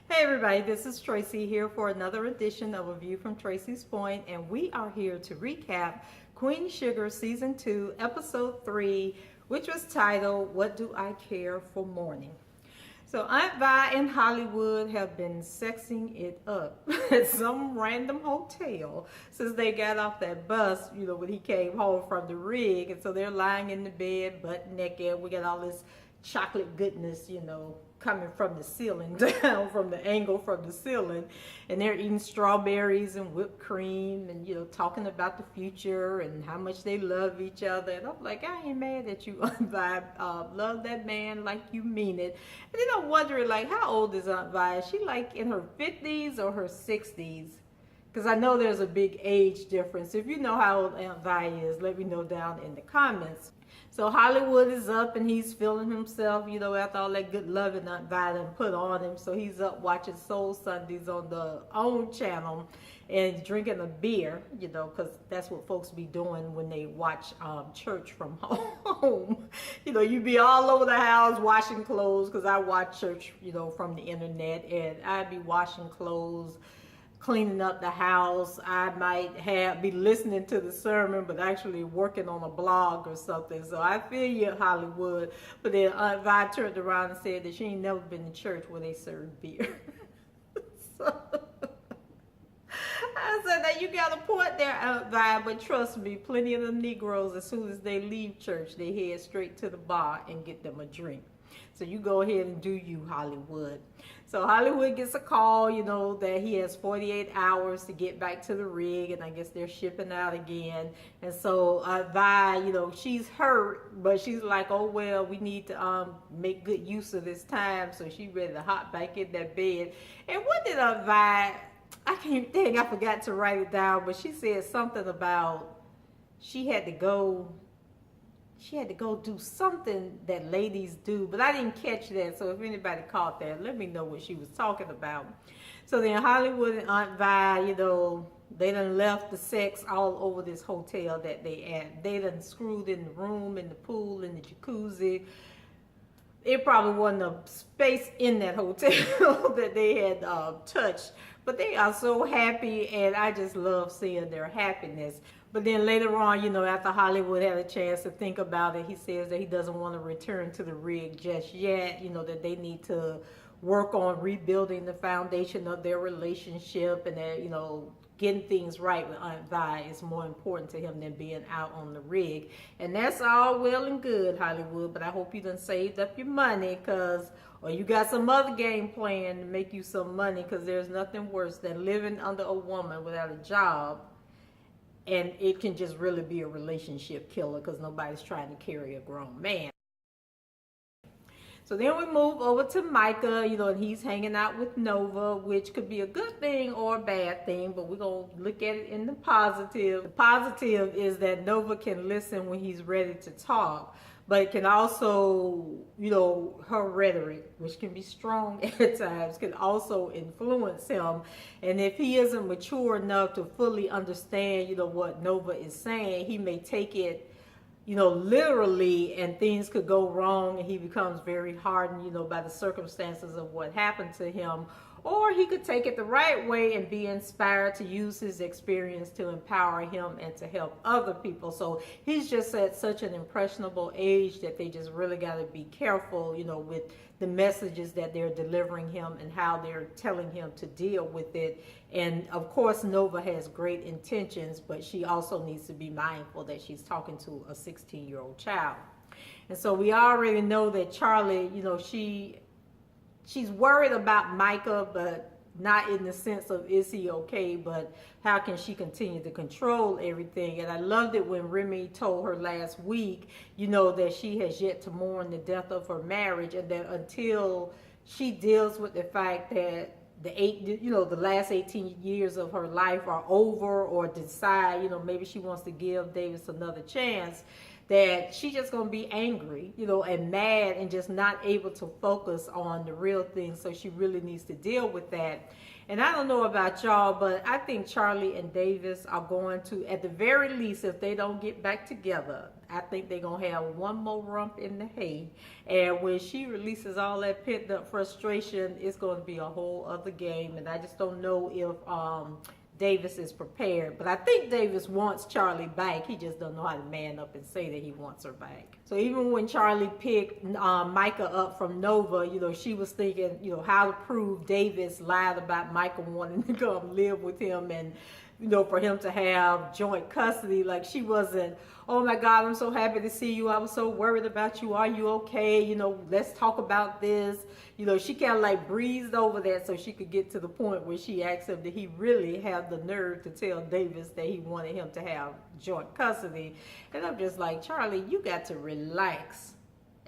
Hey everybody, this is Tracy here for another edition of A View from Tracy's Point, and we are here to recap Queen Sugar Season 2, Episode 3, which was titled, What Do I Care for Morning? So Aunt Vi and Hollywood have been sexing it up at some random hotel since they got off that bus, when he came home from the rig. And so they're lying in the bed, butt naked. We got all this chocolate goodness, coming from the ceiling down, from the angle from the ceiling. And they're eating strawberries and whipped cream and, talking about the future and how much they love each other. And I'm like, I ain't mad at you, Aunt Vi. Love that man like you mean it. And then I'm wondering, how old is Aunt Vi? Is she in her 50s or her 60s? Because I know there's a big age difference. If you know how old Aunt Vi is, let me know down in the comments. So Hollywood is up and he's feeling himself, after all that good loving Aunt Vi done put on him. So he's up watching Soul Sundays on the OWN channel and drinking a beer, because that's what folks be doing when they watch church from home. You be all over the house washing clothes, because I watch church, from the internet, and I'd be washing clothes, cleaning up the house. I might be listening to the sermon, but actually working on a blog or something. So I feel you, Hollywood. But then Aunt Vi turned around and said that she ain't never been to church where they serve beer. So I said, now you got a point there, Aunt Vi, but trust me, plenty of the Negroes, as soon as they leave church, they head straight to the bar and get them a drink. So you go ahead and do you, Hollywood. So Hollywood gets a call, that he has 48 hours to get back to the rig, and I guess they're shipping out again. And so Vi, she's hurt, but she's like, oh, well, we need to make good use of this time. So she's ready to hop back in that bed. And what did Vi, I forgot to write it down, but she said something about she had to go do something that ladies do, but I didn't catch that. So if anybody caught that, let me know what she was talking about. So then Hollywood and Aunt Vi, they done left the sex all over this hotel that they at. They done screwed in the room, in the pool, in the jacuzzi. It probably wasn't a space in that hotel that they had touched. But they are so happy, and I just love seeing their happiness. But then later on, after Hollywood had a chance to think about it, he says that he doesn't want to return to the rig just yet, that they need to work on rebuilding the foundation of their relationship, and that, getting things right with Aunt Vi is more important to him than being out on the rig. And that's all well and good, Hollywood, but I hope you done saved up your money, or you got some other game plan to make you some money, because there's nothing worse than living under a woman without a job. And it can just really be a relationship killer, because nobody's trying to carry a grown man. So then we move over to Micah, and he's hanging out with Nova, which could be a good thing or a bad thing, but we're going to look at it in the positive. The positive is that Nova can listen when he's ready to talk, but it can also, her rhetoric, which can be strong at times, can also influence him. And if he isn't mature enough to fully understand, what Nova is saying, he may take it, literally, and things could go wrong, and he becomes very hardened, by the circumstances of what happened to him. Or he could take it the right way and be inspired to use his experience to empower him and to help other people. So he's just at such an impressionable age that they just really got to be careful, with the messages that they're delivering him and how they're telling him to deal with it. And of course, Nova has great intentions, but she also needs to be mindful that she's talking to a 16-year-old child. And so we already know that Charley, she's worried about Micah, but not in the sense of is he okay, but how can she continue to control everything. And I loved it when Remy told her last week, that she has yet to mourn the death of her marriage, and that until she deals with the fact that the last 18 years of her life are over, or decide, maybe she wants to give Davis another chance, that she's just going to be angry, and mad, and just not able to focus on the real thing. So she really needs to deal with that. And I don't know about y'all, but I think Charley and Davis are going to, at the very least, if they don't get back together, I think they're going to have one more rump in the hay. And when she releases all that pent up frustration, it's going to be a whole other game. And I just don't know if Davis is prepared. But I think Davis wants Charley back. He just don't know how to man up and say that he wants her back. So even when Charley picked Micah up from Nova, you know, she was thinking, you know, how to prove Davis lied about Micah wanting to come live with him and, you know, for him to have joint custody. Like, she wasn't, oh my God, I'm so happy to see you. I was so worried about you. Are you okay? You know, let's talk about this. You know, she kind of like breezed over that so she could get to the point where she asked him, did he really have the nerve to tell Davis that he wanted him to have joint custody? And I'm just like, Charley, you got to relax.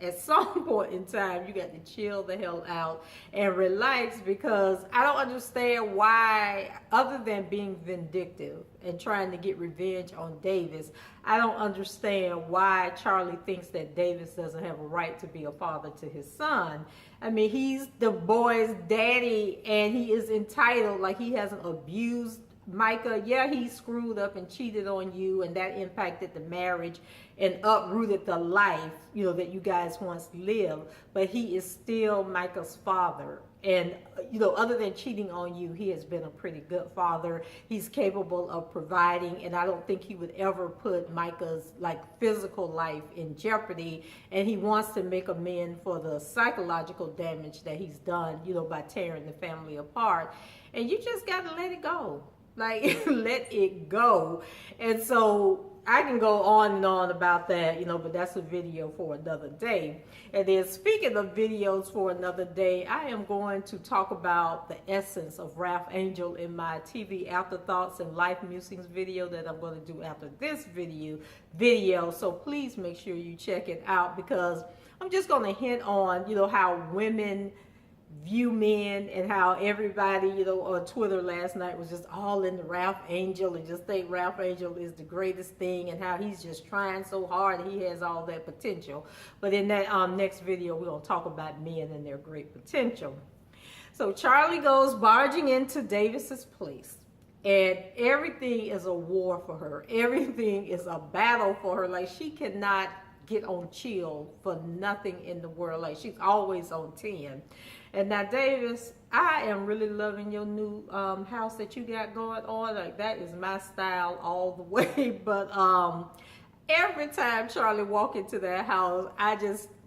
At some point in time, you got to chill the hell out and relax, because I don't understand why, other than being vindictive and trying to get revenge on Davis, I don't understand why Charley thinks that Davis doesn't have a right to be a father to his son. I mean, he's the boy's daddy and he is entitled. Like, he hasn't abused Micah. Yeah, he screwed up and cheated on you, and that impacted the marriage and uprooted the life, you know, that you guys once lived. But he is still Micah's father. And, you know, other than cheating on you, he has been a pretty good father. He's capable of providing, and I don't think he would ever put Micah's, like, physical life in jeopardy. And he wants to make amends for the psychological damage that he's done, you know, by tearing the family apart. And you just got to let it go. Like, let it go. And so I can go on and on about that, you know, but that's a video for another day. And then, speaking of videos for another day, I am going to talk about the essence of Ralph Angel in my TV Afterthoughts and Life Musings video that I'm going to do after this video. So please make sure you check it out, because I'm just going to hint on, you know, how women view men and how everybody, you know, on Twitter last night was just all into Ralph Angel and just think Ralph Angel is the greatest thing and how he's just trying so hard and he has all that potential. But in that next video, we're going to talk about men and their great potential. So Charley goes barging into Davis's place, and everything is a war for her. Everything is a battle for her. Like, she cannot get on chill for nothing in the world. Like, she's always on 10. And now, Davis, I am really loving your new house that you got going on. Like, that is my style all the way. But every time Charley walk into that house,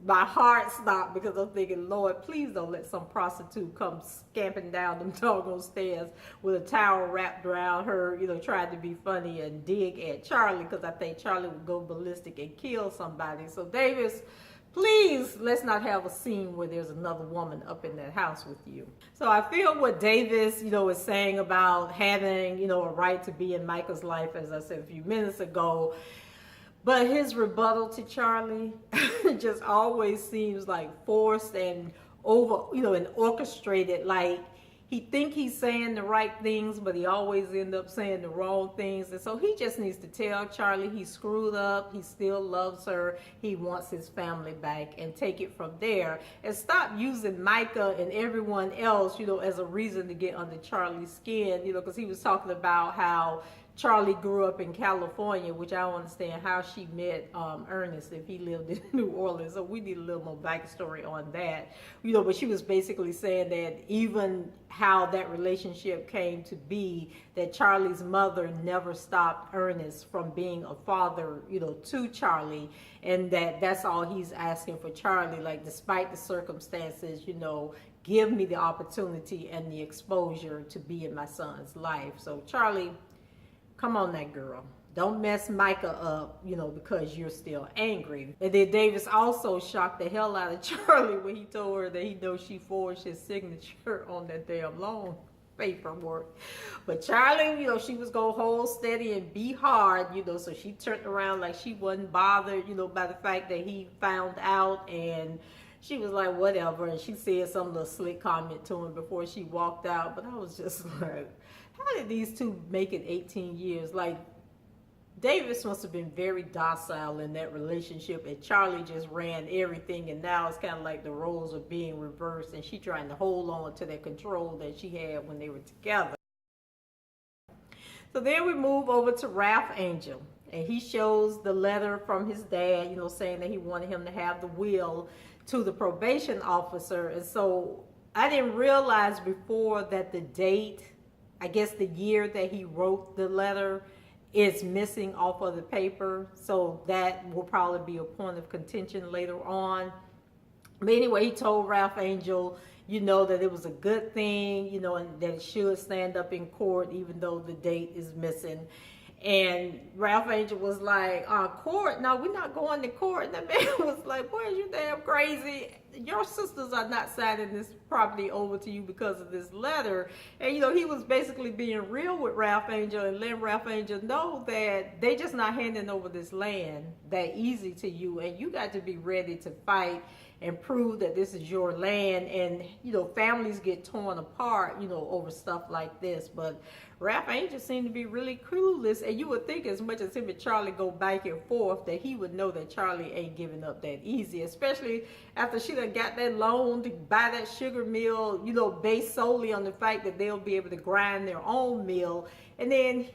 my heart stopped, because I'm thinking, Lord, please don't let some prostitute come scamping down them doggone stairs with a towel wrapped around her, you know, trying to be funny and dig at Charley, because I think Charley would go ballistic and kill somebody. So, Davis, please, let's not have a scene where there's another woman up in that house with you. So I feel what Davis, you know, is saying about having, you know, a right to be in Micah's life, as I said a few minutes ago. But his rebuttal to Charley just always seems like forced and over, you know, and orchestrated. Like, he think he's saying the right things, but he always end up saying the wrong things. And so he just needs to tell Charley he screwed up. He still loves her. He wants his family back, and take it from there. And stop using Micah and everyone else, you know, as a reason to get under Charley's skin, you know, because he was talking about how Charley grew up in California, which I don't understand how she met Ernest if he lived in New Orleans. So we need a little more backstory on that. You know, but she was basically saying that even how that relationship came to be, that Charley's mother never stopped Ernest from being a father, you know, to Charley, and that's all he's asking for Charley. Like, despite the circumstances, you know, give me the opportunity and the exposure to be in my son's life. So Charley, come on, that girl. Don't mess Micah up, you know, because you're still angry. And then Davis also shocked the hell out of Charley when he told her that he knows she forged his signature on that damn loan paperwork. But Charley, you know, she was going to hold steady and be hard, you know, so she turned around like she wasn't bothered, you know, by the fact that he found out, and she was like, whatever. And she said some little slick comment to him before she walked out. But I was just like, how did these two make it 18 years? Like, Davis must have been very docile in that relationship, and Charley just ran everything, and now it's kind of like the roles are being reversed, and she trying to hold on to that control that she had when they were together. So then we move over to Ralph Angel, and he shows the letter from his dad, saying that he wanted him to have the will to the probation officer. And so I didn't realize before that the date, I guess the year that he wrote the letter, is missing off of the paper. So that will probably be a point of contention later on. But anyway, he told Ralph Angel, that it was a good thing, and that it should stand up in court even though the date is missing. And Ralph Angel was like, court? No, we're not going to court. And the man was like, boy, you damn crazy. Your sisters are not signing this property over to you because of this letter. And, he was basically being real with Ralph Angel and letting Ralph Angel know that they just not handing over this land that easy to you. And you got to be ready to fight and prove that this is your land. And, families get torn apart, over stuff like this. But Ralph Angel seemed to be really clueless, and you would think as much as him and Charley go back and forth that he would know that Charley ain't giving up that easy, especially after she done got that loan to buy that sugar mill, based solely on the fact that they'll be able to grind their own mill. And then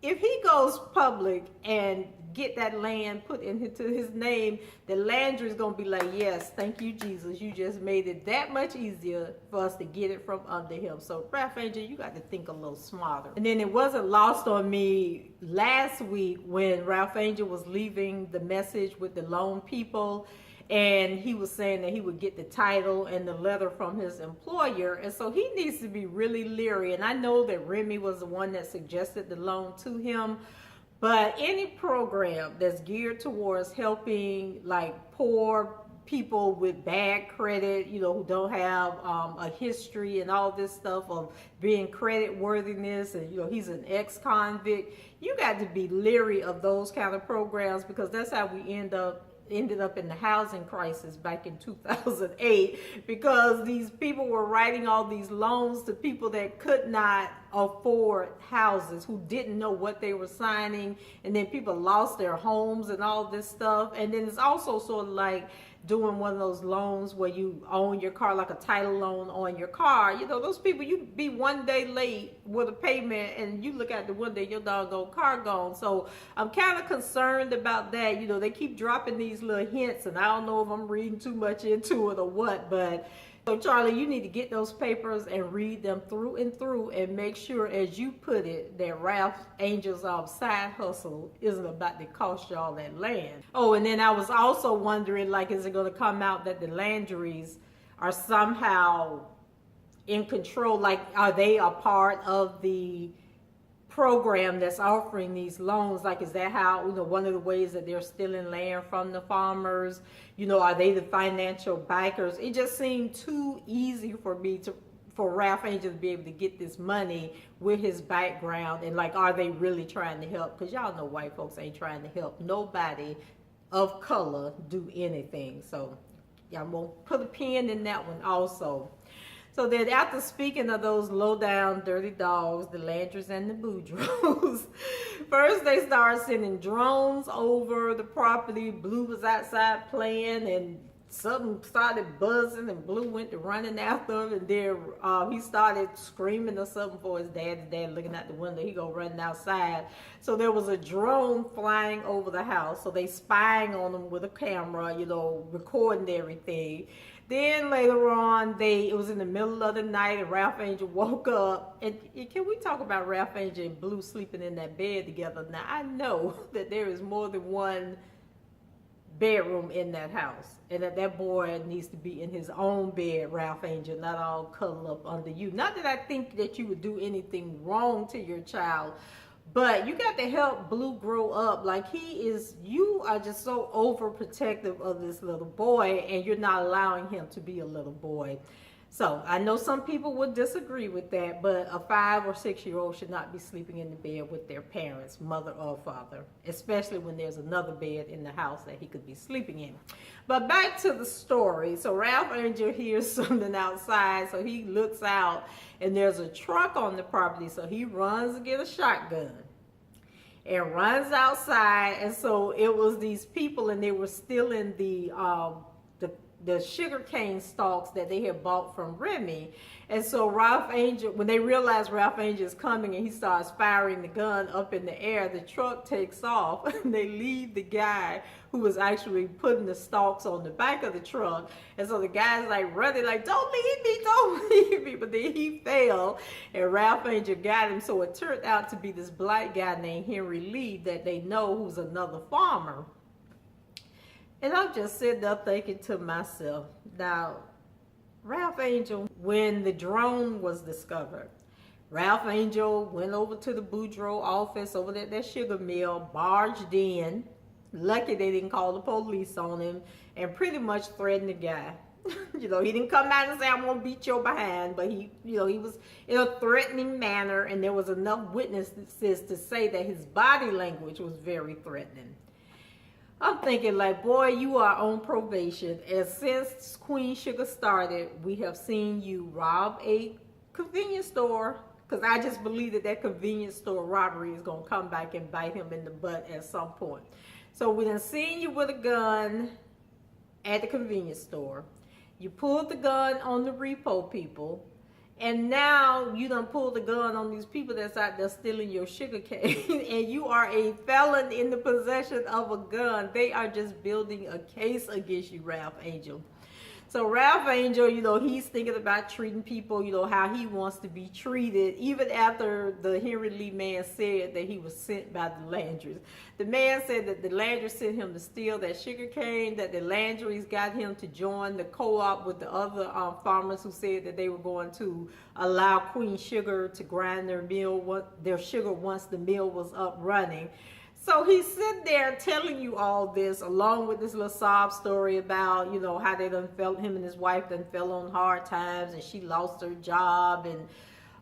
if he goes public and get that land put into his name, the Landry is going to be like, yes, thank you, Jesus. You just made it that much easier for us to get it from under him. So, Ralph Angel, you got to think a little smarter. And then it wasn't lost on me last week when Ralph Angel was leaving the message with the loan people, and he was saying that he would get the title and the letter from his employer. And so he needs to be really leery. And I know that Remy was the one that suggested the loan to him. But any program that's geared towards helping like poor people with bad credit, who don't have a history and all this stuff of being credit worthiness, and he's an ex-convict, you got to be leery of those kind of programs, because that's how we ended up in the housing crisis back in 2008, because these people were writing all these loans to people that could not afford houses, who didn't know what they were signing, and then people lost their homes and all this stuff. And then it's also sort of like doing one of those loans where you own your car, like a title loan on your car. Those people, you be one day late with a payment and you look out the window, your doggone car gone. So I'm kind of concerned about that. They keep dropping these little hints, and I don't know if I'm reading too much into it or what, but so Charley, you need to get those papers and read them through and through, and make sure, as you put it, that Ralph Angel's side hustle isn't about to cost y'all that land. Oh, and then I was also wondering, like, is it going to come out that the Landrys are somehow in control? Like, are they a part of the program that's offering these loans? Like, is that how, one of the ways that they're stealing land from the farmers? Are they the financial backers? It just seemed too easy for Ralph Angel to be able to get this money with his background. And like, are they really trying to help? Because y'all know white folks ain't trying to help nobody of color do anything. So y'all gonna put a pin in that one also. So then, after speaking of those low-down, dirty dogs, the Landrys and the Boudreaux, first they started sending drones over the property. Blue was outside playing, and something started buzzing, and Blue went to running after him, and then he started screaming or something for his dad. His dad looking out the window, he go running outside. So there was a drone flying over the house, so they spying on him with a camera, recording everything. Then later on, it was in the middle of the night, and Ralph Angel woke up. And can we talk about Ralph Angel and Blue sleeping in that bed together? Now, I know that there is more than one bedroom in that house, and that boy needs to be in his own bed, Ralph Angel, not all cuddled up under you. Not that I think that you would do anything wrong to your child, but you got to help Blue grow up. Like, you are just so overprotective of this little boy, and you're not allowing him to be a little boy. So I know some people would disagree with that, but a 5 or 6 year old should not be sleeping in the bed with their parents, mother or father, especially when there's another bed in the house that he could be sleeping in. But back to the story. So Ralph Angel hears something outside, so he looks out, and there's a truck on the property, so he runs to get a shotgun. and runs outside. And so it was these people, and they were stealing the sugar cane stalks that they had bought from Remy. And so Ralph Angel, when they realize Ralph Angel is coming and he starts firing the gun up in the air, the truck takes off and they leave the guy who was actually putting the stalks on the back of the truck. And so the guy's like running like, don't leave me, don't leave me. But then he fell and Ralph Angel got him. So it turned out to be this black guy named Henry Lee that they know, who's another farmer. And I'm just sitting there thinking to myself, now, Ralph Angel, when the drone was discovered, Ralph Angel went over to the Boudreaux office over at that sugar mill, barged in. Lucky they didn't call the police on him, and pretty much threatened the guy. He didn't come out and say, I'm going to beat your behind, but he was in a threatening manner, and there was enough witnesses to say that his body language was very threatening. I'm thinking like, boy, you are on probation. And since Queen Sugar started, we have seen you rob a convenience store, because I just believe that convenience store robbery is going to come back and bite him in the butt at some point. So we done seen you with a gun at the convenience store. You pulled the gun on the repo people. And now you done pulled the gun on these people that's out there stealing your sugar cane. And you are a felon in the possession of a gun. They are just building a case against you, Ralph Angel. So Ralph Angel, he's thinking about treating people, how he wants to be treated, even after the Henry Lee man said that he was sent by the Landrys. The man said that the Landrys sent him to steal that sugar cane, that the Landrys got him to join the co-op with the other farmers who said that they were going to allow Queen Sugar to grind their sugar once the mill was up running. So he's sitting there telling you all this, along with this little sob story about, how they done felt, him and his wife done fell on hard times and she lost her job and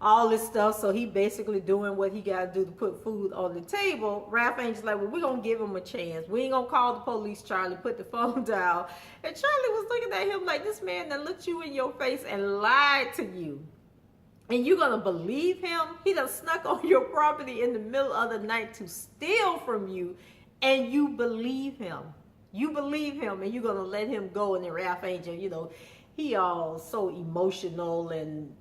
all this stuff. So he basically doing what he got to do to put food on the table. Ralph Angel's like, well, we're going to give him a chance. We ain't going to call the police, Charlie. Put the phone down. And Charlie was looking at him like, this man that looked you in your face and lied to you. And you're going to believe him? He done snuck on your property in the middle of the night to steal from you, and you believe him. You believe him, and you're going to let him go. And then Ralph Angel, he all so emotional, and,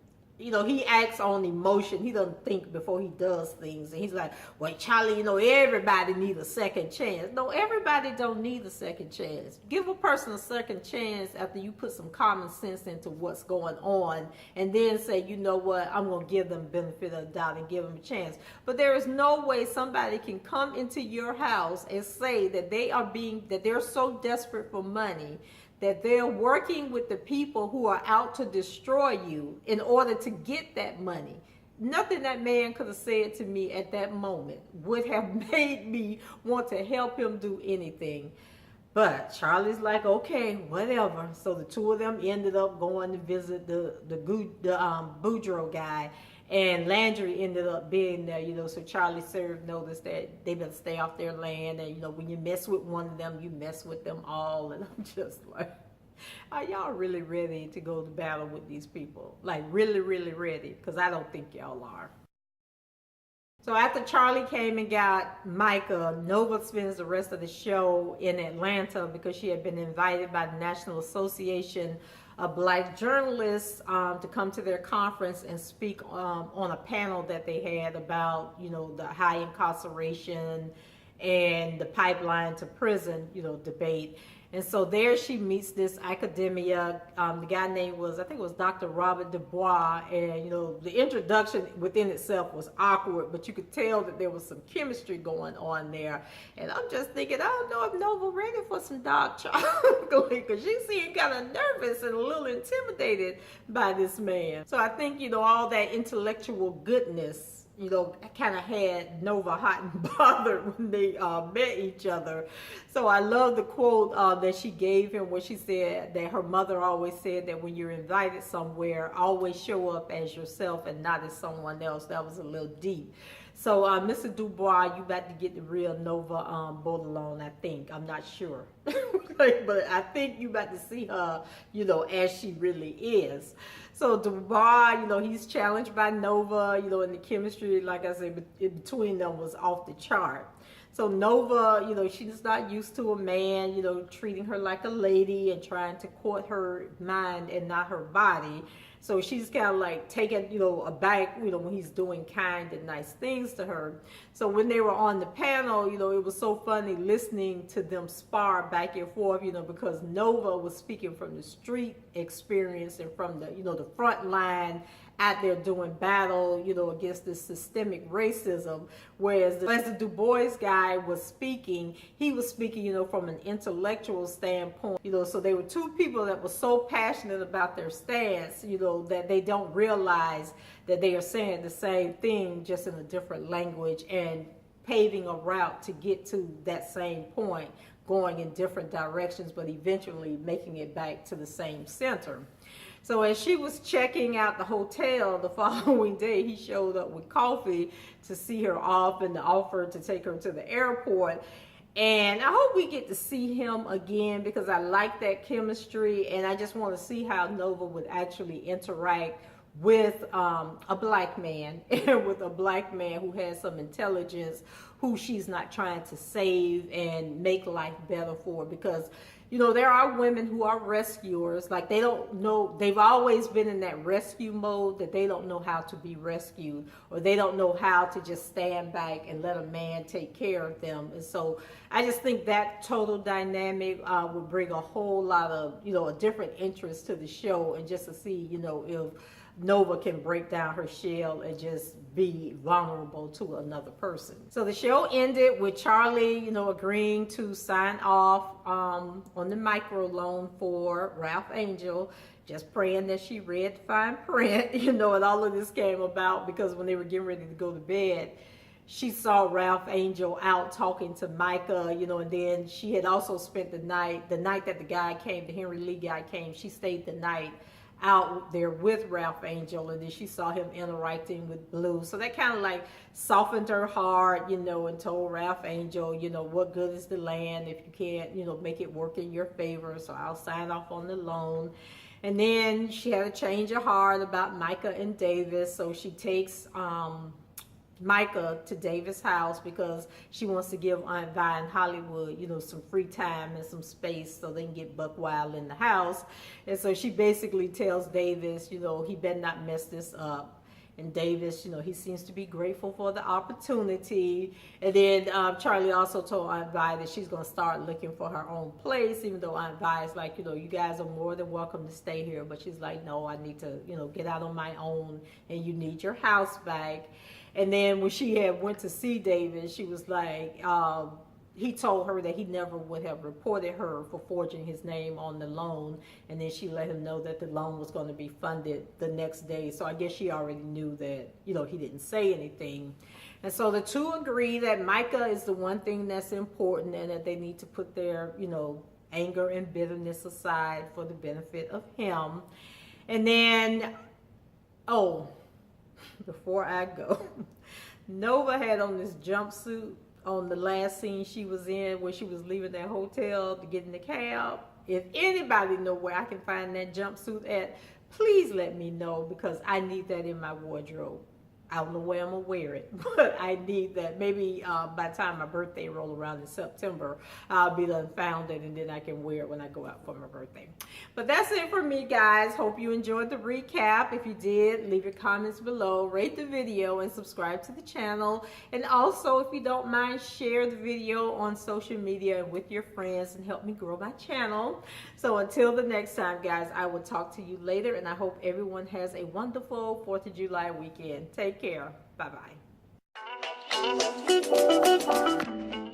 he acts on emotion. He doesn't think before he does things. And he's like, well, Charlie, everybody needs a second chance. No, everybody don't need a second chance. Give a person a second chance after you put some common sense into what's going on, and then say, you know what, I'm going to give them benefit of the doubt and give them a chance. But there is no way somebody can come into your house and say that that they're so desperate for money that they're working with the people who are out to destroy you in order to get that money. Nothing that man could have said to me at that moment would have made me want to help him do anything. But Charlie's like, okay, whatever. So the two of them ended up going to visit the Boudreaux guy, and Landry ended up being there, so Charlie served notice that they better stay off their land, and when you mess with one of them, you mess with them all. And I'm just like, are y'all really ready to go to battle with these people? Like, really, really ready? Because I don't think y'all are. So after Charlie came and got Micah, Nova spends the rest of the show in Atlanta because she had been invited by the National Association of Black Journalists to come to their conference and speak on a panel that they had about, the high incarceration and the pipeline to prison, debate. And so there she meets this academia. The guy name was, I think it was Dr. Robert Dubois. And, the introduction within itself was awkward, but you could tell that there was some chemistry going on there. And I'm just thinking, I don't know if Nova ready for some dark chocolate, because she seemed kind of nervous and a little intimidated by this man. So I think, all that intellectual goodness, kind of had Nova hot and bothered when they met each other. So I love the quote that she gave him, where she said that her mother always said that when you're invited somewhere, always show up as yourself and not as someone else. That was a little deep. So, Mr. Dubois, you about to get the real Nova Bordelon, I think. I'm not sure. But I think you about to see her, you know, as she really is. So Dubois, you know, he's challenged by Nova, you know, and the chemistry, like I said, between them was off the chart. So Nova, you know, she's not used to a man, you know, treating her like a lady and trying to court her mind and not her body. So she's kind of like taken, you know, aback, you know, when he's doing kind and nice things to her. So when they were on the panel, you know, it was so funny listening to them spar back and forth, you know, because Nova was speaking from the street experience and from the, you know, the front line out there doing battle, you know, against this systemic racism. Whereas as the Dubois guy was speaking, he was speaking, you know, from an intellectual standpoint, you know, so they were two people that were so passionate about their stance, you know, that they don't realize that they are saying the same thing just in a different language and paving a route to get to that same point, going in different directions, but eventually making it back to the same center. So as she was checking out the hotel the following day, he showed up with coffee to see her off and the offer to take her to the airport. And I hope we get to see him again because I like that chemistry, and I just want to see how Nova would actually interact with a black man and with a black man who has some intelligence, who she's not trying to save and make life better for. Because, you know, there are women who are rescuers, like they don't know, they've always been in that rescue mode, that they don't know how to be rescued, or they don't know how to just stand back and let a man take care of them. And so I just think that total dynamic would bring a whole lot of, you know, a different interest to the show, and just to see, you know, if Nova can break down her shell and just be vulnerable to another person. So the show ended with Charley, you know, agreeing to sign off on the micro loan for Ralph Angel, just praying that she read the fine print, you know, and all of this came about because when they were getting ready to go to bed, she saw Ralph Angel out talking to Micah, you know, and then she had also spent the night that the guy came, the Henry Lee guy came, she stayed the night out there with Ralph Angel, and then she saw him interacting with Blue. So that kind of like softened her heart, you know, and told Ralph Angel, you know, what good is the land if you can't, you know, make it work in your favor, so I'll sign off on the loan. And then she had a change of heart about Micah and Davis, so she takes Micah to Davis' house because she wants to give Aunt Vi in Hollywood, you know, some free time and some space so they can get buck wild in the house. And so she basically tells Davis, you know, he better not mess this up. And Davis, you know, he seems to be grateful for the opportunity. And then Charley also told Aunt Vi that she's going to start looking for her own place, even though Aunt Vi is like, you know, you guys are more than welcome to stay here. But she's like, no, I need to, you know, get out on my own, and you need your house back. And then when she had went to see David, she was like, he told her that he never would have reported her for forging his name on the loan. And then she let him know that the loan was going to be funded the next day. So I guess she already knew that, you know, he didn't say anything. And so the two agree that Micah is the one thing that's important, and that they need to put their, you know, anger and bitterness aside for the benefit of him. And then, before I go, Nova had on this jumpsuit on the last scene she was in, where she was leaving that hotel to get in the cab. If anybody know where I can find that jumpsuit at, please let me know, because I need that in my wardrobe. I don't know where I'm gonna wear it, but I need that. Maybe by the time my birthday roll around in September, I'll be done found it, and then I can wear it when I go out for my birthday. But that's it for me, guys. Hope you enjoyed the recap. If you did, leave your comments below, rate the video, and subscribe to the channel. And also, if you don't mind, share the video on social media and with your friends, and help me grow my channel. So until the next time, guys, I will talk to you later, and I hope everyone has a wonderful 4th of July weekend. Take care. Bye-bye.